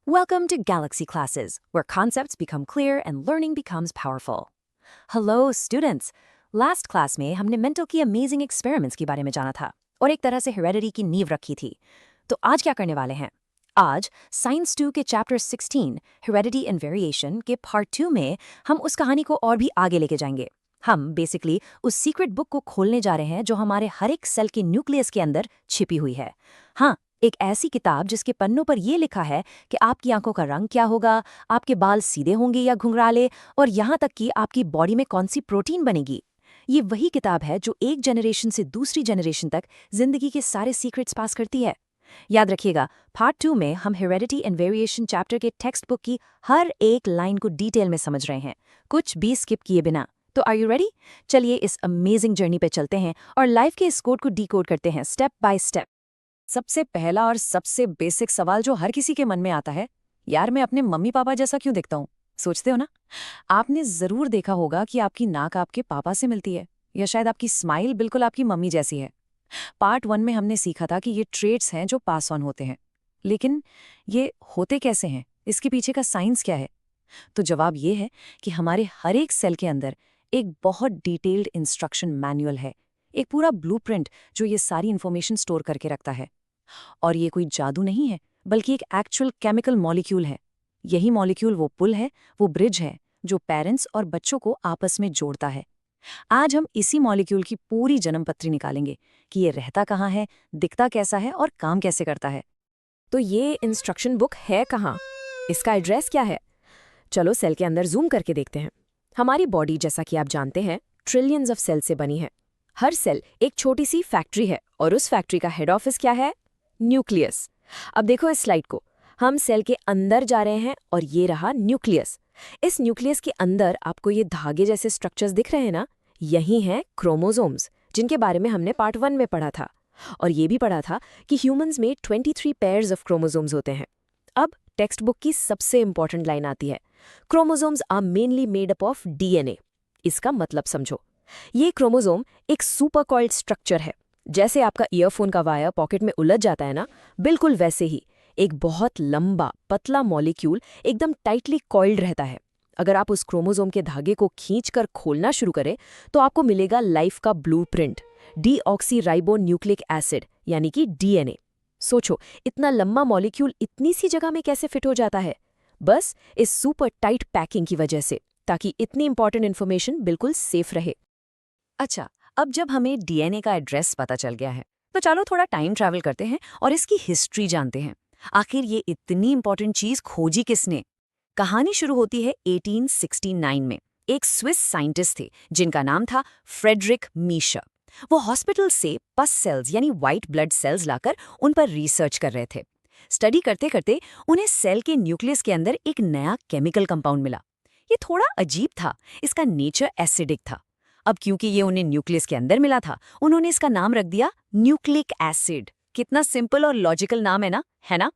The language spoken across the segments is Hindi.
Welcome to Galaxy Classes, where concepts become clear and learning becomes powerful. Hello students! Last class में हमने मेंटल की अमेजिंग एक्सपेरिमेंट्स के बारे में जाना था और एक तरह से हेरेडिटी की नींव रखी थी। तो आज क्या करने वाले हैं? आज साइंस 2 के चैप्टर 16 हेरेडिटी एंड वेरिएशन के पार्ट 2 में हम उस कहानी को और भी आगे लेके जाएंगे। हम बेसिकली उस सीक्रेट बुक को खोलने जा रहे हैं जो हमारे हर एक सेल के न्यूक्लियस के अंदर छिपी हुई है। हाँ, एक ऐसी किताब जिसके पन्नों पर यह लिखा है कि आपकी आंखों का रंग क्या होगा, आपके बाल सीधे होंगे या घुंघराले, और यहाँ तक कि आपकी बॉडी में कौन सी प्रोटीन बनेगी। ये वही किताब है जो एक जनरेशन से दूसरी जनरेशन तक जिंदगी के सारे सीक्रेट्स पास करती है। याद रखिएगा, पार्ट 2 में हम हेरेडिटी एंड वेरिएशन चैप्टर के टेक्स्ट बुक की हर एक लाइन को डिटेल में समझ रहे हैं, कुछ भी स्किप किए बिना। तो आर यू रेडी? चलिए इस अमेजिंग जर्नी पे चलते हैं और लाइफ के इस कोड को डीकोड करते हैं स्टेप बाय स्टेप। सबसे पहला और सबसे बेसिक सवाल जो हर किसी के मन में आता है, यार मैं अपने मम्मी पापा जैसा क्यों दिखता हूँ? सोचते हो ना? आपने जरूर देखा होगा कि आपकी नाक आपके पापा से मिलती है, या शायद आपकी स्माइल बिल्कुल आपकी मम्मी जैसी है। पार्ट 1 में हमने सीखा था कि ये ट्रेट्स हैं जो पास ऑन होते हैं, लेकिन ये होते कैसे हैं, इसके पीछे का साइंस क्या है? तो जवाब ये है कि हमारे हर एक सेल के अंदर एक बहुत डिटेल्ड इंस्ट्रक्शन मैनुअल है, एक पूरा ब्लूप्रिंट जो ये सारी इंफॉर्मेशन स्टोर करके रखता है। और ये कोई जादू नहीं है, बल्कि एक एक्चुअल केमिकल मॉलिक्यूल है। यही मॉलिक्यूल वो पुल है, वो ब्रिज है जो पेरेंट्स और बच्चों को आपस में जोड़ता है। आज हम इसी मॉलिक्यूल की पूरी जन्मपत्री निकालेंगे कि ये रहता कहाँ है, दिखता कैसा है और काम कैसे करता है। तो ये इंस्ट्रक्शन बुक है कहाँ? इसका एड्रेस क्या है? चलो सेल के अंदर जूम करके देखते हैं। हमारी बॉडी, जैसा कि आप जानते हैं, ट्रिलियंस ऑफ सेल से बनी है। हर सेल एक छोटी सी फैक्ट्री है और उस फैक्ट्री का हेड ऑफिस क्या है? न्यूक्लियस। अब देखो इस स्लाइड को, हम सेल के अंदर जा रहे हैं और ये रहा न्यूक्लियस। इस न्यूक्लियस के अंदर आपको ये धागे जैसे स्ट्रक्चर्स दिख रहे हैं ना, यही हैं क्रोमोसोम्स, जिनके बारे में हमने पार्ट 1 में पढ़ा था। और ये भी पढ़ा था कि ह्यूमंस में 23 पेयर्स ऑफ क्रोमोसोम्स होते हैं। अब टेक्स्ट बुक की सबसे इंपॉर्टेंट लाइन आती है, chromosomes are mainly made up of DNA. इसका मतलब समझो, ये क्रोमोसोम एक सुपर कॉइल्ड स्ट्रक्चर है। जैसे आपका ईयरफोन का वायर पॉकेट में उलझ जाता है ना, बिल्कुल वैसे ही एक बहुत लंबा पतला मॉलिक्यूल एकदम टाइटली कॉइल्ड रहता है। अगर आप उस क्रोमोसोम के धागे को खींचकर खोलना शुरू करें तो आपको मिलेगा लाइफ का ब्लूप्रिंट, डीऑक्सीराइबो न्यूक्लिक एसिड, यानी कि डीएनए। सोचो, इतना लंबा मॉलिक्यूल इतनी सी जगह में कैसे फिट हो जाता है? बस इस सुपर टाइट पैकिंग की वजह से, ताकि इतनी इंपॉर्टेंट इन्फॉर्मेशन बिल्कुल सेफ रहे। अच्छा, अब जब हमें डीएनए का एड्रेस पता चल गया है, तो चलो थोड़ा टाइम ट्रैवल करते हैं और इसकी हिस्ट्री जानते हैं। आखिर ये इतनी इंपॉर्टेंट चीज खोजी किसने? कहानी शुरू होती है 1869 में। एक स्विस साइंटिस्ट थे जिनका नाम था फ्रेडरिक मीशर। वो हॉस्पिटल से पस सेल्स यानी व्हाइट ब्लड सेल्स लाकर उन पर रिसर्च कर रहे थे। स्टडी करते करते उन्हें सेल के न्यूक्लियस के अंदर एक नया केमिकल कंपाउंड मिला। ये थोड़ा अजीब था, इसका नेचर एसिडिक था। अब क्योंकि ये उन्हें न्यूक्लियस के अंदर मिला था, उन्होंने इसका नाम रख दिया न्यूक्लिक एसिड। कितना सिंपल और लॉजिकल नाम है ना?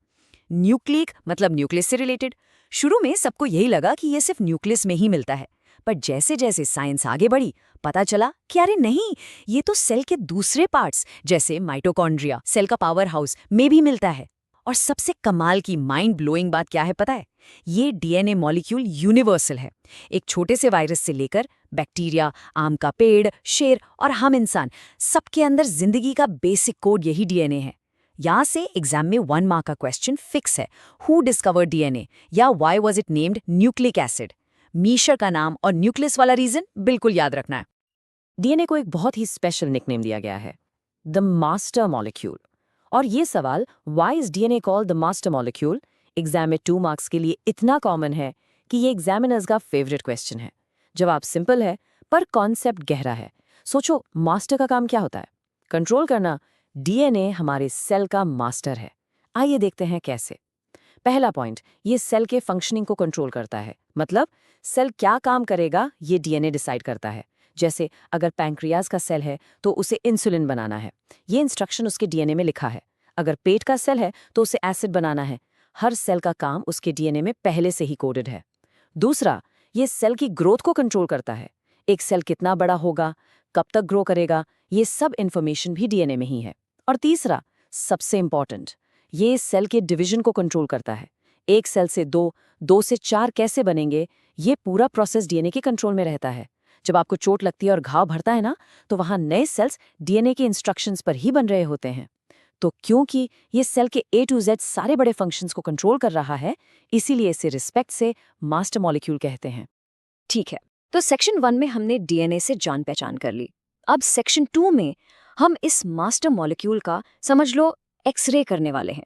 न्यूक्लिक मतलब न्यूक्लियस से रिलेटेड। शुरू में सबको यही लगा कि ये सिर्फ न्यूक्लियस में ही मिलता है, पर जैसे जैसे साइंस आगे बढ़ी, पता चला कि अरे नहीं, ये तो सेल के दूसरे पार्ट्स जैसे माइटोकॉन्ड्रिया, सेल का पावर हाउस में भी मिलता है। और सबसे कमाल की माइंड ब्लोइंग बात क्या है पता है? ये डीएनए मॉलिक्यूल यूनिवर्सल है। एक छोटे से वायरस से लेकर बैक्टीरिया, आम का पेड़, शेर और हम इंसान, सबके अंदर जिंदगी का बेसिक कोड यही डीएनए है। यहाँ से एग्जाम में 1 मार्क का क्वेश्चन फिक्स है, हु डिस्कवर्ड डीएनए या why was it named nucleic acid. Miescher का नाम और न्यूक्लियस वाला रीजन बिल्कुल याद रखना है। डीएनए को एक बहुत ही स्पेशल निकनेम दिया गया है, द मास्टर मॉलिक्यूल। और ये सवाल, why is DNA called the master molecule, exam में 2 मार्क्स के लिए इतना कॉमन है कि ये एग्जामिनर्स का फेवरेट क्वेश्चन है। जवाब सिंपल है, पर कॉन्सेप्ट गहरा है। सोचो, मास्टर का काम क्या होता है? कंट्रोल करना। डीएनए हमारे सेल का मास्टर है। आइए देखते हैं कैसे। पहला पॉइंट, ये सेल के फंक्शनिंग को कंट्रोल करता है। मतलब सेल क्या काम करेगा ये डीएनए डिसाइड करता है। जैसे अगर पैंक्रियाज का सेल है तो उसे इंसुलिन बनाना है, ये इंस्ट्रक्शन उसके डीएनए में लिखा है। अगर पेट का सेल है तो उसे एसिड बनाना है। हर सेल का काम उसके डीएनए में पहले से ही कोडेड है। दूसरा, ये सेल की ग्रोथ को कंट्रोल करता है। एक सेल कितना बड़ा होगा, कब तक ग्रो करेगा, ये सब इंफॉर्मेशन भी डीएनए में ही है। और तीसरा, सबसे इंपॉर्टेंट, ये सेल के डिवीजन को कंट्रोल करता है। एक सेल से दो, दो से चार कैसे बनेंगे, ये पूरा प्रोसेस डीएनए के कंट्रोल में रहता है। जब आपको चोट लगती है और घाव भरता है ना, तो वहाँ नए सेल्स डीएनए के इंस्ट्रक्शंस पर ही बन रहे होते हैं। तो क्योंकि ये सेल के A to Z सारे बड़े फंक्शंस को कंट्रोल कर रहा है, इसीलिए इसे रिस्पेक्ट से मास्टर मॉलिक्यूल कहते हैं। ठीक है, तो सेक्शन 1 में हमने डीएनए से जान पहचान कर ली। अब सेक्शन 2 में हम इस मास्टर मॉलिक्यूल का समझ लो एक्सरे करने वाले हैं।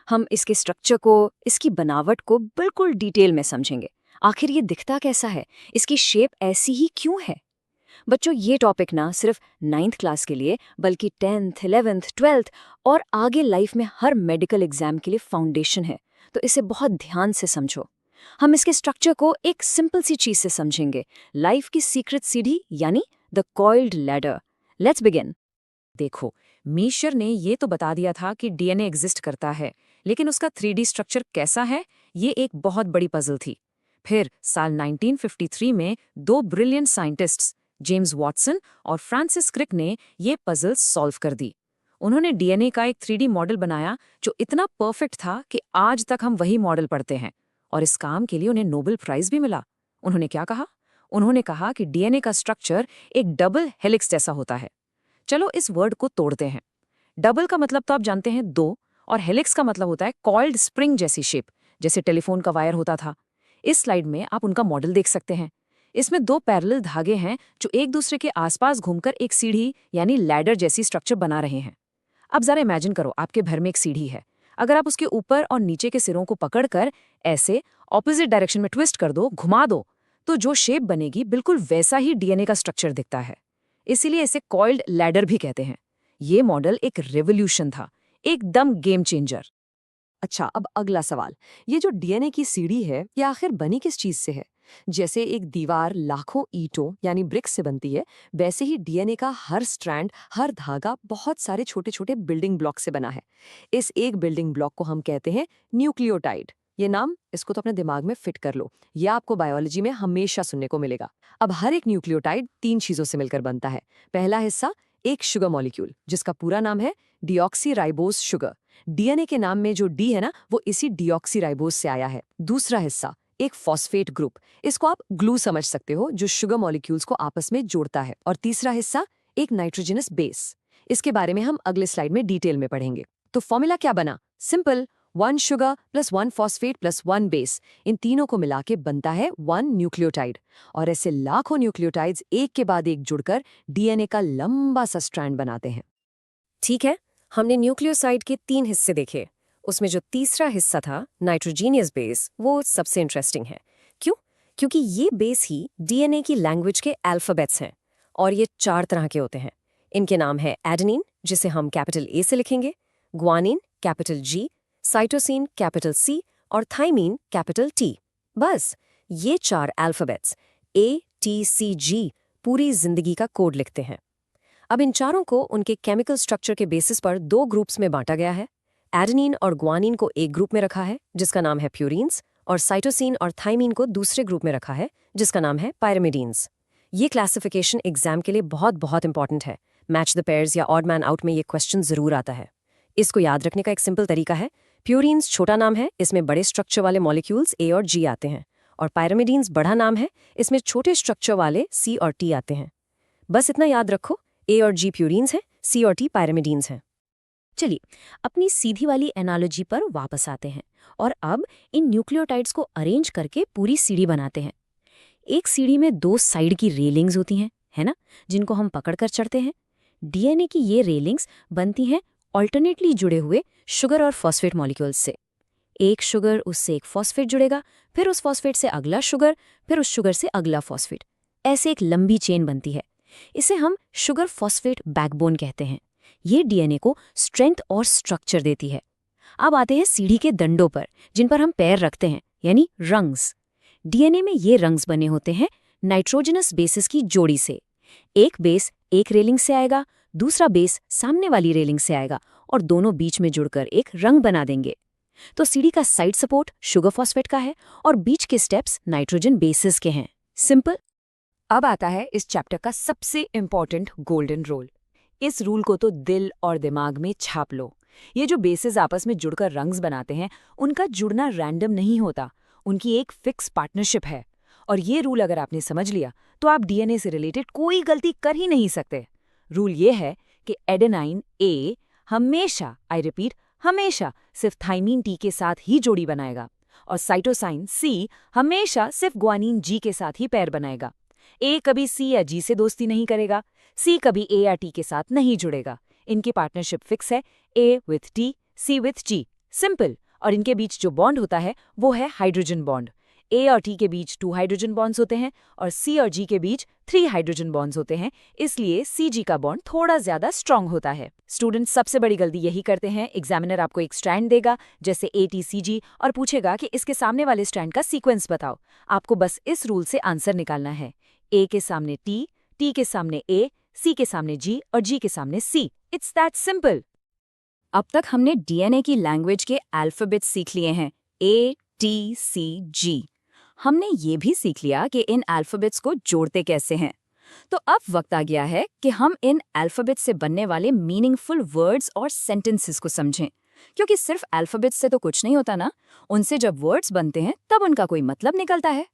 हम इसके स्ट्रक्चर को, इसकी बनावट को बिल्कुल डिटेल में समझेंगे। आखिर ये दिखता कैसा है, इसकी शेप ऐसी ही क्यों है। बच्चों, ये टॉपिक ना सिर्फ 9th क्लास के लिए बल्कि 10th, 11th, 12th और आगे लाइफ में हर मेडिकल एग्जाम के लिए फाउंडेशन है। तो इसे बहुत ध्यान से समझो। हम इसके स्ट्रक्चर को एक सिंपल सी चीज से समझेंगे, लाइफ की सीक्रेट सीढ़ी यानी the coiled ladder. Let's begin. देखो, मीशर ने ये तो बता दिया था कि डीएनए एग्जिस्ट करता है, लेकिन उसका 3D स्ट्रक्चर कैसा है, ये एक बहुत बड़ी पजल थी। फिर साल 1953 में दो ब्रिलियंट साइंटिस्ट्स जेम्स वॉटसन और फ्रांसिस क्रिक ने ये पजल सॉल्व कर दी। उन्होंने डीएनए का एक 3D मॉडल बनाया जो इतना परफेक्ट था कि आज तक हम वही मॉडल पढ़ते हैं, और इस काम के लिए उन्हें नोबेल प्राइज भी मिला। उन्होंने क्या कहा? उन्होंने कहा कि डीएनए का स्ट्रक्चर एक डबल हेलिक्स जैसा होता है। चलो इस वर्ड को तोड़ते हैं। डबल का मतलब तो आप जानते हैं दो, और हेलिक्स का मतलब होता है कॉइल्ड स्प्रिंग जैसी शेप, जैसे टेलीफोन का वायर होता था। इस स्लाइड में आप उनका मॉडल देख सकते हैं। इसमें दो पैरेलल धागे हैं जो एक दूसरे के आसपास घूमकर एक सीढ़ी यानी लैडर जैसी स्ट्रक्चर बना रहे हैं। अब जरा इमेजिन करो, आपके घर में एक सीढ़ी है। अगर आप उसके ऊपर और नीचे के सिरों को पकड़कर ऐसे ऑपोजिट डायरेक्शन में ट्विस्ट कर दो, घुमा दो, तो जो शेप बनेगी बिल्कुल वैसा ही डीएनए का स्ट्रक्चर दिखता है। इसीलिए इसे कॉइल्ड लैडर भी कहते हैं। ये मॉडल एक रेवोल्यूशन था, एकदम गेम चेंजर। अच्छा, अब अगला सवाल, ये जो डीएनए की सीढ़ी है, ये आखिर बनी किस चीज से है? जैसे एक दीवार लाखों ईंटों यानी ब्रिक्स से बनती है, वैसे ही डीएनए का हर स्ट्रैंड, हर धागा बहुत सारे छोटे छोटे बिल्डिंग ब्लॉक से बना है। इस एक बिल्डिंग ब्लॉक को हम कहते हैं न्यूक्लियोटाइड। ये नाम, इसको तो अपने दिमाग में फिट कर लो, ये आपको बायोलॉजी में हमेशा सुनने को मिलेगा। अब हर एक न्यूक्लियोटाइड 3 चीजों से मिलकर बनता है। पहला हिस्सा एक शुगर मॉलिक्यूल जिसका पूरा नाम है डीऑक्सीराइबोज शुगर। डीएनए के नाम में जो डी है ना, वो इसी डीऑक्सीराइबोज से आया है। दूसरा हिस्सा एक फॉस्फेट ग्रुप, इसको आप ग्लू समझ सकते हो, जो शुगर मॉलिक्यूल्स को आपस में जोड़ता है। और तीसरा हिस्सा एक नाइट्रोजनस बेस। इसके बारे में हम अगले स्लाइड में डिटेल में पढ़ेंगे। तो फॉर्मूला क्या बना? Simple, 1 sugar plus 1 phosphate plus 1 base, इन तीनों को मिला के बनता है 1 न्यूक्लियोटाइड। और ऐसे लाखों न्यूक्लियोटाइड्स एक के बाद एक जुड़कर डीएनए का लंबा सा स्ट्रैंड बनाते हैं। ठीक है, हमने न्यूक्लियोसाइड के 3 हिस्से देखे। उसमें जो तीसरा हिस्सा था नाइट्रोजीनियस बेस, वो सबसे इंटरेस्टिंग है। क्यों? क्योंकि ये बेस ही डीएनए की लैंग्वेज के अल्फाबेट्स हैं, और ये 4 तरह के होते हैं। इनके नाम है एडेनिन, जिसे हम कैपिटल ए से लिखेंगे, guanine capital G, cytosine capital C और थाइमीन कैपिटल टी। बस ये 4 अल्फाबेट्स ATCG पूरी जिंदगी का कोड लिखते हैं। अब इन चारों को उनके केमिकल स्ट्रक्चर के बेसिस पर 2 ग्रुप्स में बांटा गया है। एडेनिन और ग्वानिन को एक ग्रुप में रखा है जिसका नाम है प्यूरिन्स, और साइटोसिन और थाइमीन को दूसरे ग्रुप में रखा है जिसका नाम है पायरिमिडीन्स। ये क्लासिफिकेशन एग्जाम के लिए बहुत बहुत इंपॉर्टेंट है। मैच द पेयर्स या ऑड मैन आउट में ये क्वेश्चन जरूर आता है। इसको याद रखने का एक सिंपल तरीका है, प्यूरिन्स छोटा नाम है, इसमें बड़े स्ट्रक्चर वाले मॉलिक्यूल्स A और G आते हैं, और पायरिमिडीन्स बड़ा नाम है, इसमें छोटे स्ट्रक्चर वाले C और T आते हैं। बस इतना याद रखो, A और G प्यूरिन्स हैं, C और T पायरिमिडीन्स हैं। चलिए अपनी सीधी वाली एनालॉजी पर वापस आते हैं, और अब इन न्यूक्लियोटाइड्स को अरेंज करके पूरी सीढ़ी बनाते हैं। एक सीढ़ी में 2 साइड की रेलिंग्स होती हैं, है ना, जिनको हम पकड़कर चढ़ते हैं। डीएनए की ये रेलिंग्स बनती हैं ऑल्टरनेटली जुड़े हुए शुगर और फॉस्फेट मॉलिक्यूल्स से। एक शुगर उससे एक फॉस्फेट जुड़ेगा, फिर उस फॉस्फेट से अगला शुगर, फिर उस शुगर से अगला फॉस्फेट। ऐसे एक लंबी चेन बनती है। इसे हम शुगर फॉस्फेट बैकबोन कहते हैं। ये डीएनए को स्ट्रेंथ और स्ट्रक्चर देती है। अब आते हैं सीढ़ी के दंडों पर, जिन पर हम पैर रखते हैं, यानी रंग्स। डीएनए में ये रंग्स बने होते हैं नाइट्रोजनस बेसिस की जोड़ी से। एक बेस एक रेलिंग से आएगा, दूसरा बेस सामने वाली रेलिंग से आएगा, और दोनों बीच में जुड़कर एक रंग बना देंगे। तो सीढ़ी का साइड सपोर्ट शुगर फॉस्फेट का है, और बीच के स्टेप्स नाइट्रोजन बेसिस के हैं। सिंपल। अब आता है इस चैप्टर का सबसे इंपॉर्टेंट गोल्डन रूल। इस रूल को तो दिल और दिमाग में छाप लो। ये जो बेसेस आपस में जुड़कर रंग्स बनाते हैं, उनका जुड़ना रैंडम नहीं होता, उनकी एक फिक्स पार्टनरशिप है। और ये रूल अगर आपने समझ लिया तो आप डीएनए से रिलेटेड कोई गलती कर ही नहीं सकते। रूल ये है कि एडेनाइन ए हमेशा, आई रिपीट, हमेशा सिर्फ थाइमीन टी के साथ ही जोड़ी बनाएगा, और साइटोसाइन सी हमेशा सिर्फ ग्वानिन जी के साथ ही पैर बनाएगा। ए कभी सी या जी से दोस्ती नहीं करेगा, सी कभी ए या टी के साथ नहीं जुड़ेगा। इनकी पार्टनरशिप फिक्स है, A with T, C with G, simple. और इनके बीच जो बॉन्ड होता है वो है हाइड्रोजन बॉन्ड। ए और टी के बीच 2 हाइड्रोजन बॉन्ड्स होते हैं और सी और जी के बीच 3 हाइड्रोजन बॉन्ड्स होते हैं, इसलिए सी जी का बॉन्ड थोड़ा ज्यादा स्ट्रांग होता है। स्टूडेंट्स सबसे बड़ी गलती यही करते हैं। एग्जामिनर आपको एक स्ट्रैंड देगा जैसे ATCG और पूछेगा कि इसके सामने वाले स्ट्रैंड का सीक्वेंस बताओ। आपको बस इस रूल से आंसर निकालना है। ए के सामने टी, टी के सामने ए, सी के सामने जी और जी के सामने सी। It's that simple. अब तक हमने डीएनए की लैंग्वेज के अल्फाबेट्स सीख लिए हैं, ATCG। हमने ये भी सीख लिया कि इन अल्फाबेट्स को जोड़ते कैसे हैं। तो अब वक्त आ गया है कि हम इन अल्फाबेट्स से बनने वाले मीनिंगफुल वर्ड्स और सेंटेंसेस को समझें, क्योंकि सिर्फ अल्फाबेट्स से तो कुछ नहीं होता ना, उनसे जब वर्ड्स बनते हैं तब उनका कोई मतलब निकलता है।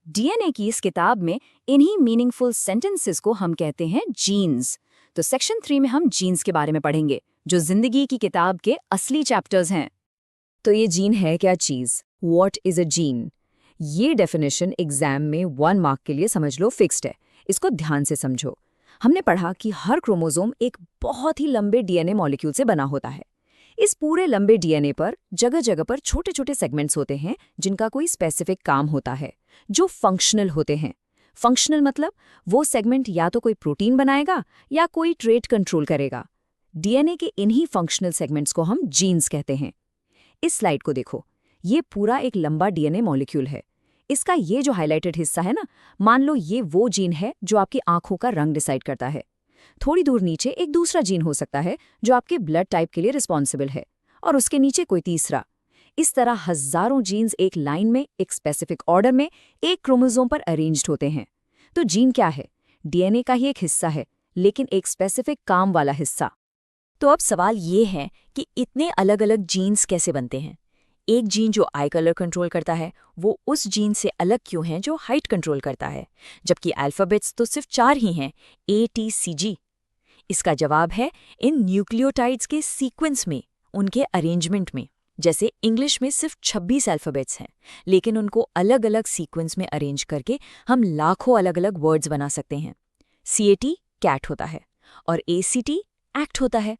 डीएनए की इस किताब में इन्हीं मीनिंगफुल सेंटेंसेस को हम कहते हैं जीन्स। तो सेक्शन 3 में हम जीन्स के बारे में पढ़ेंगे, जो जिंदगी की किताब के असली चैप्टर्स हैं। तो ये जीन है क्या चीज? What is a gene? ये डेफिनेशन एग्जाम में 1 मार्क के लिए समझ लो फिक्स्ड है। इसको ध्यान से समझो। हमने पढ़ा कि हर क्रोमोसोम एक बहुत ही लंबे डीएनए मॉलिक्यूल से बना होता है। इस पूरे लंबे डीएनए पर जगह जगह पर छोटे छोटे सेगमेंट्स होते हैं जिनका कोई स्पेसिफिक काम होता है, जो फंक्शनल होते हैं। फंक्शनल मतलब वो सेगमेंट या तो कोई प्रोटीन बनाएगा या कोई ट्रेट कंट्रोल करेगा। डीएनए के इन्हीं फंक्शनल सेगमेंट्स को हम जीन्स कहते हैं। इस स्लाइड को देखो, ये पूरा एक लंबा डीएनए मॉलिक्यूल है। इसका ये जो हाइलाइटेड हिस्सा है ना, मान लो ये वो जीन है जो आपकी आंखों का रंग डिसाइड करता है। थोड़ी दूर नीचे एक दूसरा जीन हो सकता है जो आपके ब्लड टाइप के लिए रिस्पॉन्सिबल है, और उसके नीचे कोई तीसरा। इस तरह हजारों जीन्स एक लाइन में, एक स्पेसिफिक ऑर्डर में, एक क्रोमोसोम पर अरेंज्ड होते हैं। तो जीन क्या है? डीएनए का ही एक हिस्सा है, लेकिन एक स्पेसिफिक काम वाला हिस्सा। तो अब सवाल ये है कि इतने अलग अलग जीन्स कैसे बनते हैं? एक जीन जो आई कलर कंट्रोल करता है, वो उस जीन से अलग क्यों है जो हाइट कंट्रोल करता है, जबकि अल्फाबेट्स तो सिर्फ 4 ही हैं, ATCG। इसका जवाब है इन न्यूक्लियोटाइड्स के सीक्वेंस में, उनके अरेंजमेंट में। जैसे इंग्लिश में सिर्फ 26 अल्फाबेट्स हैं, लेकिन उनको अलग अलग सीक्वेंस में अरेंज करके हम लाखों अलग अलग वर्ड्स बना सकते हैं। CAT कैट होता है और ACT एक्ट होता है।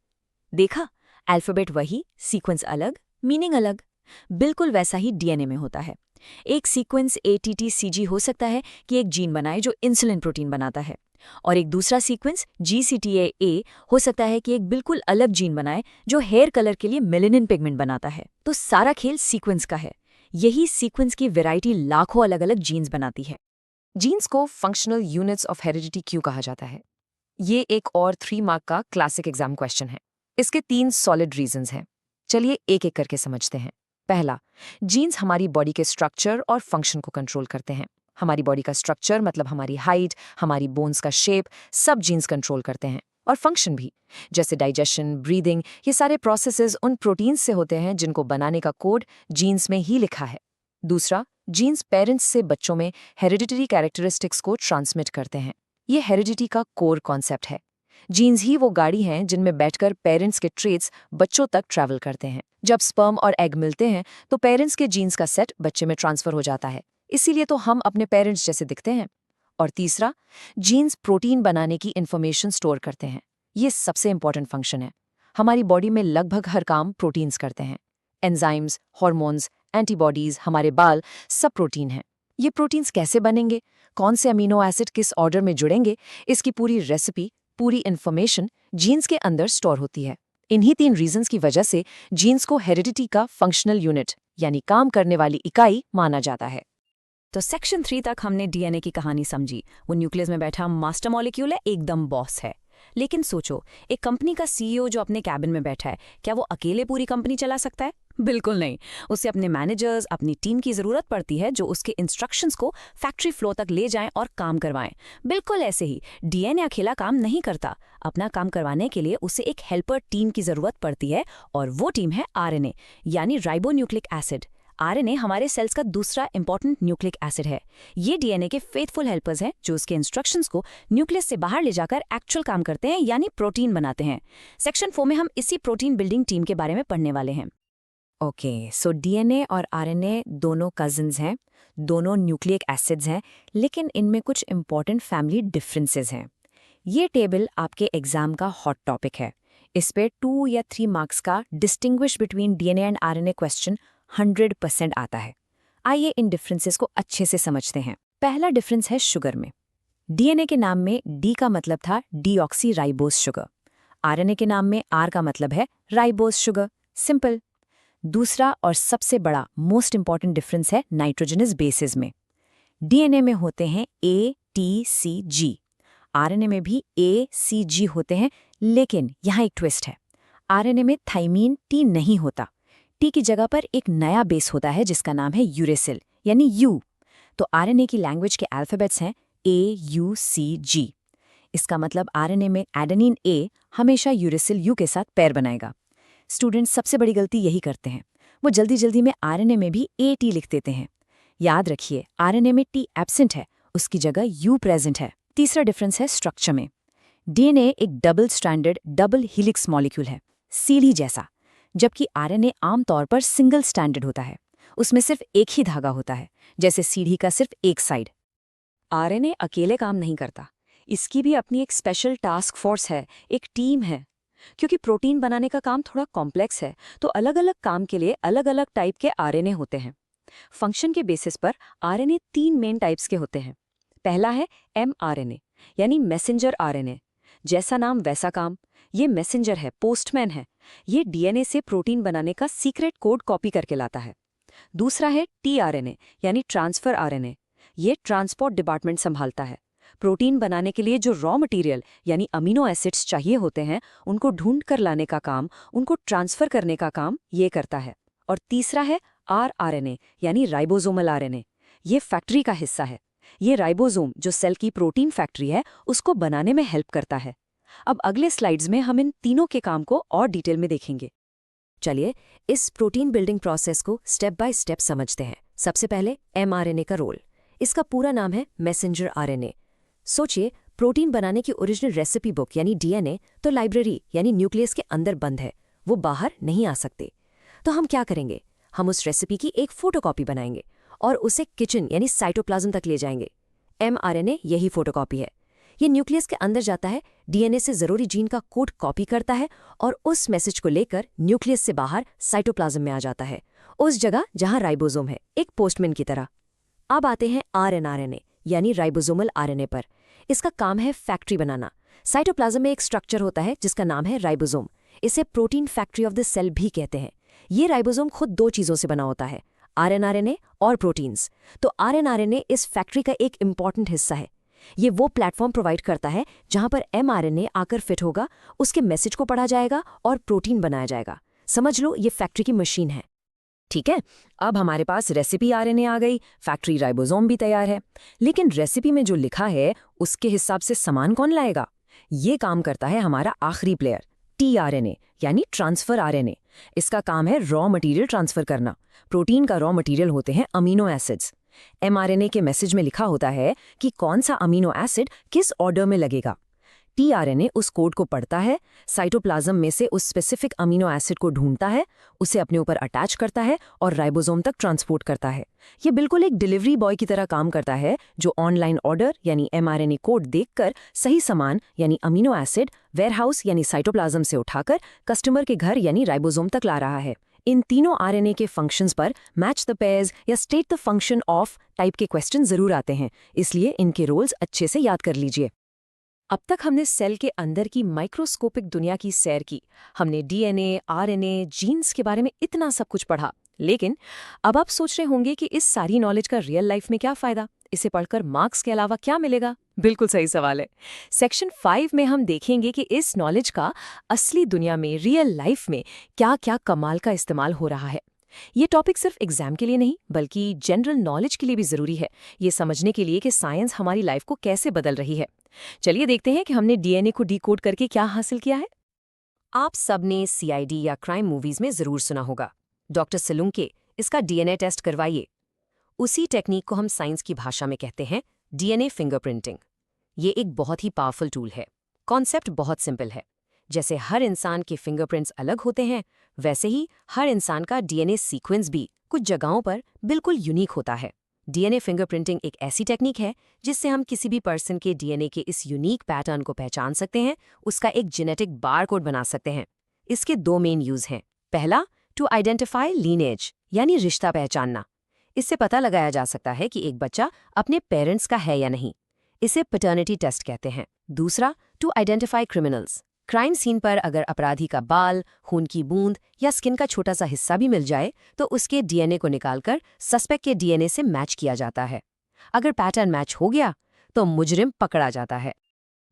देखा, अल्फाबेट वही, सीक्वेंस अलग, मीनिंग अलग। बिल्कुल वैसा ही डीएनए में होता है। एक सीक्वेंस ATTCG हो सकता है कि एक जीन बनाए जो इंसुलिन प्रोटीन बनाता है, और एक दूसरा सीक्वेंस GCTAA हो सकता है कि एक बिल्कुल अलग जीन बनाए जो हेयर कलर के लिए मेलेनिन पिगमेंट बनाता है। तो सारा खेल सीक्वेंस का है। यही सीक्वेंस की वैरायटी लाखों अलग अलग जीन्स बनाती है। जीन्स को फंक्शनल यूनिट्स ऑफ हेरिडिटी क्यों कहा जाता है? ये एक और 3 मार्क का क्लासिक एग्जाम क्वेश्चन है। इसके 3 सॉलिड रीजंस हैं। चलिए एक एक करके समझते हैं। पहला, जीन्स हमारी बॉडी के स्ट्रक्चर और फंक्शन को कंट्रोल करते हैं। हमारी बॉडी का स्ट्रक्चर मतलब हमारी हाइट, हमारी बोन्स का शेप, सब जीन्स कंट्रोल करते हैं। और फंक्शन भी, जैसे डाइजेशन, ब्रीदिंग, ये सारे प्रोसेसेस उन प्रोटीन्स से होते हैं जिनको बनाने का कोड जीन्स में ही लिखा है। दूसरा, जीन्स पेरेंट्स से बच्चों में हेरिडिटरी कैरेक्टरिस्टिक्स को ट्रांसमिट करते हैं। ये हेरिडिटी का कोर कॉन्सेप्ट है। जीन्स ही वो गाड़ी हैं जिनमें बैठकर पेरेंट्स के ट्रेट्स बच्चों तक ट्रैवल करते हैं। जब स्पर्म और एग मिलते हैं तो पेरेंट्स के जीन्स का सेट बच्चे में ट्रांसफर हो जाता है, इसीलिए तो हम अपने पेरेंट्स जैसे दिखते हैं। और तीसरा, जीन्स प्रोटीन बनाने की इंफॉर्मेशन स्टोर करते हैं। ये सबसे इंपॉर्टेंट फंक्शन है। हमारी बॉडी में लगभग हर काम प्रोटीन्स करते हैं। एंजाइम्स, हार्मोन्स, एंटीबॉडीज, हमारे बाल, सब प्रोटीन हैं। ये प्रोटीन्स कैसे बनेंगे, कौन से अमीनो एसिड किस ऑर्डर में जुड़ेंगे, इसकी पूरी रेसिपी, पूरी इंफॉर्मेशन जीन्स के अंदर स्टोर होती है। इन्हीं 3 रीजंस की वजह से जीन्स को हेरिडिटी का फंक्शनल यूनिट यानी काम करने वाली इकाई माना जाता है। तो सेक्शन 3 तक हमने डीएनए की कहानी समझी। वो न्यूक्लियस में बैठा मास्टर मॉलिक्यूल है, एकदम बॉस है। लेकिन सोचो, एक कंपनी का CEO जो अपने कैबिन में बैठा है, क्या वो अकेले पूरी कंपनी चला सकता है? बिल्कुल नहीं। उसे अपने मैनेजर्स, अपनी टीम की ज़रूरत पड़ती है जो उसके इंस्ट्रक्शंस को फैक्ट्री फ्लोर तक ले जाएं और काम करवाएं। बिल्कुल ऐसे ही डीएनए अकेला काम नहीं करता। अपना काम करवाने के लिए उसे एक हेल्पर टीम की ज़रूरत पड़ती है और वो टीम है आरएनए, यानी राइबोन्यूक्लिक एसिड। आरएनए हमारे सेल्स का दूसरा इंपॉर्टेंट न्यूक्लिक एसिड है। ये डीएनए के फेथफुल हेल्पर्स हैं जो उसके इंस्ट्रक्शंस को न्यूक्लियस से बाहर ले जाकर एक्चुअल काम करते हैं, यानी प्रोटीन बनाते हैं। सेक्शन 4 में हम इसी प्रोटीन बिल्डिंग टीम के बारे में पढ़ने वाले हैं। ओके, सो डीएनए और आरएनए दोनों कजिन्स हैं, दोनों न्यूक्लिक एसिड्स हैं, लेकिन इनमें कुछ इंपॉर्टेंट फैमिली डिफरेंसेस हैं। ये टेबल आपके एग्जाम का हॉट टॉपिक है। इस पे 2 या 3 मार्क्स का distinguish between DNA and RNA question 100% आता है। आइए इन डिफरेंसेस को अच्छे से समझते हैं। पहला डिफरेंस है शुगर में। डीएनए के नाम में डी का मतलब था डीऑक्सी राइबोस शुगर। आरएनए के नाम में आर का मतलब है राइबोस शुगर। सिंपल। दूसरा और सबसे बड़ा मोस्ट इंपॉर्टेंट डिफरेंस है नाइट्रोजनस बेसिस में। डीएनए में होते हैं ए, टी, सी, जी। आरएनए में भी ए, सी, जी होते हैं, लेकिन यहाँ एक ट्विस्ट है। आरएनए में थाइमीन, टी नहीं होता। टी की जगह पर एक नया बेस होता है जिसका नाम है यूरेसिल, यानी यू। तो आरएनए की लैंग्वेज के अल्फाबेट्स हैं ए, यू, सी, जी। इसका मतलब आरएनए में एडेनिन ए हमेशा यूरेसिल यू के साथ पेयर बनाएगा। स्टूडेंट्स सबसे बड़ी गलती यही करते हैं, वो जल्दी जल्दी में आरएनए में भी ए टी लिख देते हैं। याद रखिए, आरएनए में टी एब्सेंट है, उसकी जगह यू प्रेजेंट है। तीसरा डिफरेंस है स्ट्रक्चर में। डीएनए एक double stranded double helix molecule है, सीढ़ी जैसा, जबकि आरएनए आमतौर पर सिंगल स्ट्रैंडेड होता है। उसमें सिर्फ एक ही धागा होता है, जैसे सीढ़ी का सिर्फ एक साइड। आरएनए अकेले काम नहीं करता, इसकी भी अपनी एक स्पेशल टास्क फोर्स है, एक टीम है। क्योंकि प्रोटीन बनाने का काम थोड़ा कॉम्प्लेक्स है, तो अलग अलग काम के लिए अलग अलग टाइप के आरएनए होते हैं। फंक्शन के बेसिस पर आरएनए 3 मेन टाइप्स के होते हैं। पहला है एमआरएनए, यानी मैसेंजर आरएनए। जैसा नाम वैसा काम, ये मैसेंजर है, पोस्टमैन है। ये डीएनए से प्रोटीन बनाने का सीक्रेट कोड कॉपी करके लाता है। दूसरा है टीआरएनए, यानी ट्रांसफर आरएनए। ये ट्रांसपोर्ट डिपार्टमेंट संभालता है। प्रोटीन बनाने के लिए जो रॉ मटेरियल यानी अमीनो एसिड्स चाहिए होते हैं, उनको ढूंढ कर लाने का काम, उनको ट्रांसफर करने का काम ये करता है। और तीसरा है आरआरएनए, यानी राइबोसोमल आरएनए। ये फैक्ट्री का हिस्सा है। ये राइबोसोम जो सेल की प्रोटीन फैक्ट्री है, उसको बनाने में हेल्प करता है। अब अगले स्लाइड्स में हम इन तीनों के काम को और डिटेल में देखेंगे। चलिए इस प्रोटीन बिल्डिंग प्रोसेस को स्टेप बाय स्टेप समझते हैं। सबसे पहले एमआरएनए का रोल। इसका पूरा नाम है मैसेंजर आरएनए। सोचिए, प्रोटीन बनाने की ओरिजिनल रेसिपी बुक यानी डीएनए तो लाइब्रेरी यानी न्यूक्लियस के अंदर बंद है, वो बाहर नहीं आ सकते। तो हम क्या करेंगे? हम उस रेसिपी की एक फोटोकॉपी बनाएंगे और उसे किचन यानी साइटोप्लाज्म तक ले जाएंगे। एमआरएनए यही फोटोकॉपी है। ये न्यूक्लियस के अंदर जाता है, डीएनए से जरूरी जीन का कोड कॉपी करता है और उस मैसेज को लेकर न्यूक्लियस से बाहर साइटोप्लाज्म में आ जाता है, उस जगह जहां राइबोसोम है, एक पोस्टमैन की तरह। अब आते हैं आरएनआरएनए यानी राइबोसोमल आरएनए पर। इसका काम है फैक्ट्री बनाना। साइटोप्लाज्म में एक स्ट्रक्चर होता है जिसका नाम है राइबोसोम। इसे protein factory of the cell भी कहते हैं। ये राइबोसोम खुद 2 चीजों से बना होता है, आरएनआरएनए और प्रोटीन्स। तो आरएनआरएनए इस फैक्ट्री का एक इंपॉर्टेंट हिस्सा है। ये वो प्लेटफॉर्म प्रोवाइड करता है जहां पर एमआरएनए आकर फिट होगा, उसके मैसेज को पढ़ा जाएगा और प्रोटीन बनाया जाएगा। समझ लो, ये फैक्ट्री की मशीन है। ठीक है, अब हमारे पास रेसिपी आरएनए आ गई, फैक्ट्री राइबोसोम भी तैयार है। लेकिन रेसिपी में जो लिखा है उसके हिसाब से सामान कौन लाएगा? ये काम करता है हमारा आखिरी प्लेयर, टीआरएनए यानी ट्रांसफर आरएनए। इसका काम है रॉ मटेरियल ट्रांसफर करना। प्रोटीन का रॉ मटेरियल होते हैं अमीनो एसिड्स। एमआरएनए के मैसेज में लिखा होता है कि कौन सा अमीनो एसिड किस ऑर्डर में लगेगा। टीआरएनए उस कोड को पढ़ता है, साइटोप्लाज्म में से उस स्पेसिफिक अमीनो एसिड को ढूंढता है, उसे अपने ऊपर अटैच करता है और राइबोसोम तक ट्रांसपोर्ट करता है। ये बिल्कुल एक डिलीवरी बॉय की तरह काम करता है जो ऑनलाइन ऑर्डर यानी एमआरएनए कोड देखकर सही सामान यानी अमीनो एसिड वेयरहाउस यानी साइटोप्लाज्म से उठाकर कस्टमर के घर यानी राइबोसोम तक ला रहा है। इन तीनों आरएनए के फंक्शंस पर मैच द पेयर्स या state the function of type के क्वेश्चन जरूर आते हैं, इसलिए इनके रोल्स अच्छे से याद कर लीजिए। अब तक हमने सेल के अंदर की माइक्रोस्कोपिक दुनिया की सैर की। हमने डीएनए, आरएनए, जीन्स के बारे में इतना सब कुछ पढ़ा। लेकिन अब आप सोच रहे होंगे कि इस सारी नॉलेज का रियल लाइफ में क्या फ़ायदा? इसे पढ़कर मार्क्स के अलावा क्या मिलेगा? बिल्कुल सही सवाल है। सेक्शन 5 में हम देखेंगे कि इस नॉलेज का असली दुनिया में, रियल लाइफ में क्या-क्या कमाल का इस्तेमाल हो रहा है। ये टॉपिक सिर्फ एग्जाम के लिए नहीं, बल्कि जनरल नॉलेज के लिए भी जरूरी है, ये समझने के लिए कि साइंस हमारी लाइफ को कैसे बदल रही है। चलिए देखते हैं कि हमने डीएनए को डिकोड करके क्या हासिल किया है। आप सबने सीआईडी या क्राइम मूवीज में जरूर सुना होगा, डॉक्टर सलूंके, इसका डीएनए टेस्ट करवाइए। उसी टेक्निक को हम साइंस की भाषा में कहते हैं डीएनए फिंगरप्रिंटिंग। ये एक बहुत ही पावरफुल टूल है। कॉन्सेप्ट बहुत सिंपल है। जैसे हर इंसान के फिंगरप्रिंट्स अलग होते हैं, वैसे ही हर इंसान का डीएनए सीक्वेंस भी कुछ जगहों पर बिल्कुल यूनिक होता है। डीएनए फिंगरप्रिंटिंग एक ऐसी टेक्निक है जिससे हम किसी भी पर्सन के डीएनए के इस यूनिक पैटर्न को पहचान सकते हैं, उसका एक जेनेटिक बारकोड बना सकते हैं। इसके 2 मेन यूज हैं। पहला, टू आइडेंटिफाई लीनेज, यानी रिश्ता पहचानना। इससे पता लगाया जा सकता है कि एक बच्चा अपने पेरेंट्स का है या नहीं। इसे पैटर्निटी टेस्ट कहते हैं। दूसरा, to identify criminals. Crime scene पर अगर अपराधी का बाल, खून की बूंद या स्किन का छोटा सा हिस्सा भी मिल जाए तो उसके डीएनए को निकालकर सस्पेक्ट के डीएनए से मैच किया जाता है। अगर पैटर्न मैच हो गया तो मुजरिम पकड़ा जाता है।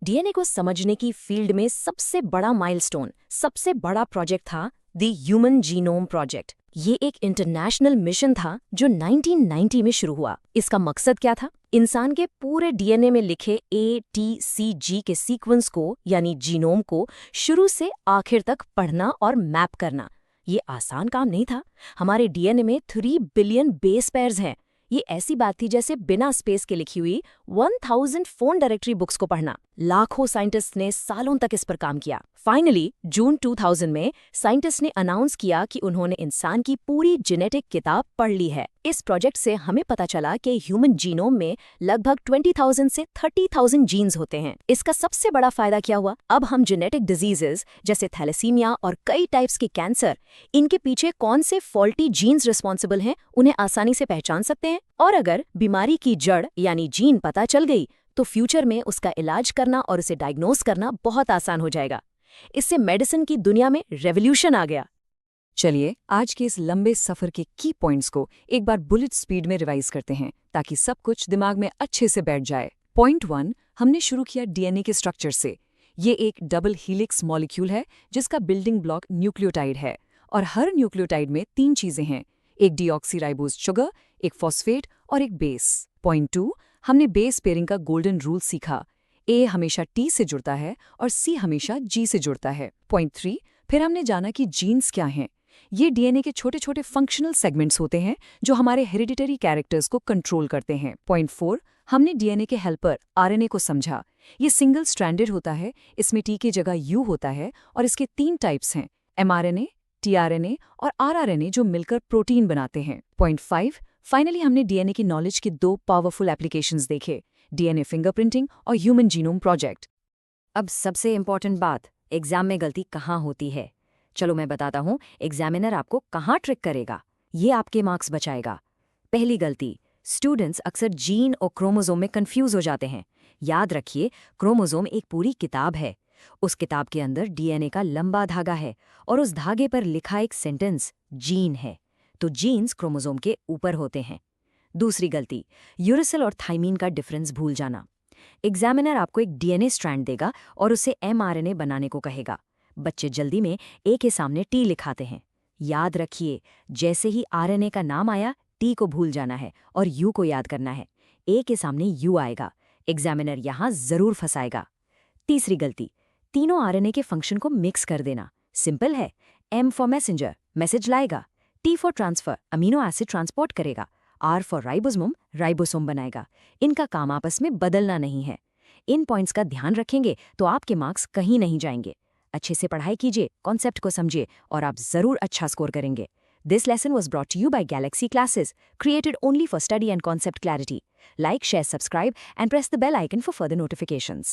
डीएनए को समझने की फील्ड में सबसे बड़ा माइलस्टोन, सबसे बड़ा प्रोजेक्ट था द ह्यूमन जीनोम प्रोजेक्ट। ये एक इंटरनेशनल मिशन था जो 1990 में शुरू हुआ। इसका मकसद क्या था? इंसान के पूरे डीएनए में लिखे ATCG के सीक्वेंस को, यानी जीनोम को, शुरू से आखिर तक पढ़ना और मैप करना। ये आसान काम नहीं था। हमारे डीएनए में 3 बिलियन बेस पेयर्स हैं। ये ऐसी बात थी जैसे बिना स्पेस के लिखी हुई 1000 फोन डायरेक्टरी बुक्स को पढ़ना। लाखों साइंटिस्ट ने सालों तक इस पर काम किया। फाइनली जून 2000 में साइंटिस्ट ने अनाउंस किया कि उन्होंने इंसान की पूरी जेनेटिक किताब पढ़ ली है। इस प्रोजेक्ट से हमें पता चला कि ह्यूमन जीनोम में लगभग 20,000 से 30,000 जीन्स होते हैं। इसका सबसे बड़ा फायदा क्या हुआ? अब हम जेनेटिक डिजीजेस जैसे थैलेसीमिया और कई टाइप्स के कैंसर, इनके पीछे कौन से फॉल्टी जीन्स रिस्पॉन्सिबल हैं, उन्हें आसानी से पहचान सकते हैं। और अगर बीमारी की जड़ यानी जीन पता चल गई तो फ्यूचर में उसका इलाज करना और उसे डायग्नोस करना बहुत आसान हो जाएगा। इससे मेडिसिन की दुनिया में रेवोल्यूशन आ गया। चलिए आज के इस लंबे सफर के की पॉइंट्स को एक बार बुलेट स्पीड में रिवाइज करते हैं ताकि सब कुछ दिमाग में अच्छे से बैठ जाए। पॉइंट 1, हमने शुरू किया डीएनए के स्ट्रक्चर से। ये एक डबल हीलिक्स मॉलिक्यूल है जिसका बिल्डिंग ब्लॉक न्यूक्लियोटाइड है और हर न्यूक्लियोटाइड में 3 चीजें हैं, एक डीऑक्सीराइबोज शुगर, एक फॉस्फेट और एक बेस। पॉइंट 2, हमने बेस पेयरिंग का गोल्डन रूल सीखा। ए हमेशा टी से जुड़ता है और सी हमेशा जी से जुड़ता है। पॉइंट 3, फिर हमने जाना कि जीन्स क्या हैं। ये डीएनए के छोटे छोटे फंक्शनल सेगमेंट्स होते हैं जो हमारे हेरिडिटरी कैरेक्टर्स को कंट्रोल करते हैं। पॉइंट 4, हमने डीएनए के हेल्पर आरएनए को समझा। ये सिंगल स्ट्रैंडेड होता है, इसमें टी की जगह यू होता है और इसके 3 टाइप्स हैं, एमआरएनए, टीआरएनए और आरआरएनए, जो मिलकर प्रोटीन बनाते हैं। पॉइंट 5, फाइनली हमने डीएनए की नॉलेज के 2 पावरफुल एप्लीकेशंस देखे, डीएनए फिंगरप्रिंटिंग और ह्यूमन जीनोम प्रोजेक्ट। अब सबसे इम्पोर्टेंट बात, एग्जाम में गलती कहाँ होती है। चलो मैं बताता हूँ, एग्जामिनर आपको कहाँ ट्रिक करेगा, ये आपके मार्क्स बचाएगा। पहली गलती, स्टूडेंट्स अक्सर जीन और क्रोमोसोम में कंफ्यूज हो जाते हैं। याद रखिए, क्रोमोसोम एक पूरी किताब है। उस किताब के अंदर डीएनए का लंबा धागा है और उस धागे पर लिखा एक सेंटेंस जीन है, तो जीन्स क्रोमोसोम के ऊपर होते हैं। दूसरी गलती, यूरेसिल और थाइमीन का डिफरेंस भूल जाना। एग्जामिनर आपको एक डीएनए स्ट्रैंड देगा और उसे एमआरएनए बनाने को कहेगा। बच्चे जल्दी में ए के सामने टी लिखाते हैं। याद रखिए, जैसे ही आरएनए का नाम आया, टी को भूल जाना है और यू को याद करना है। ए के सामने यू आएगा, एग्जामिनर यहां जरूर फंसाएगा। तीसरी गलती, तीनों आरएनए के फंक्शन को मिक्स कर देना। सिंपल है, एम फॉर मैसेंजर, मैसेज लाएगा, T for transfer, amino acid transport करेगा, आर फॉर राइबोसोम, राइबोसोम बनाएगा। इनका काम आपस में बदलना नहीं है। इन पॉइंट्स का ध्यान रखेंगे तो आपके मार्क्स कहीं नहीं जाएंगे। अच्छे से पढ़ाई कीजिए, कॉन्सेप्ट को समझिए और आप जरूर अच्छा स्कोर करेंगे। This lesson was brought to you by Galaxy Classes, created only for study and concept clarity. Like, share, subscribe, and press the bell icon for further notifications.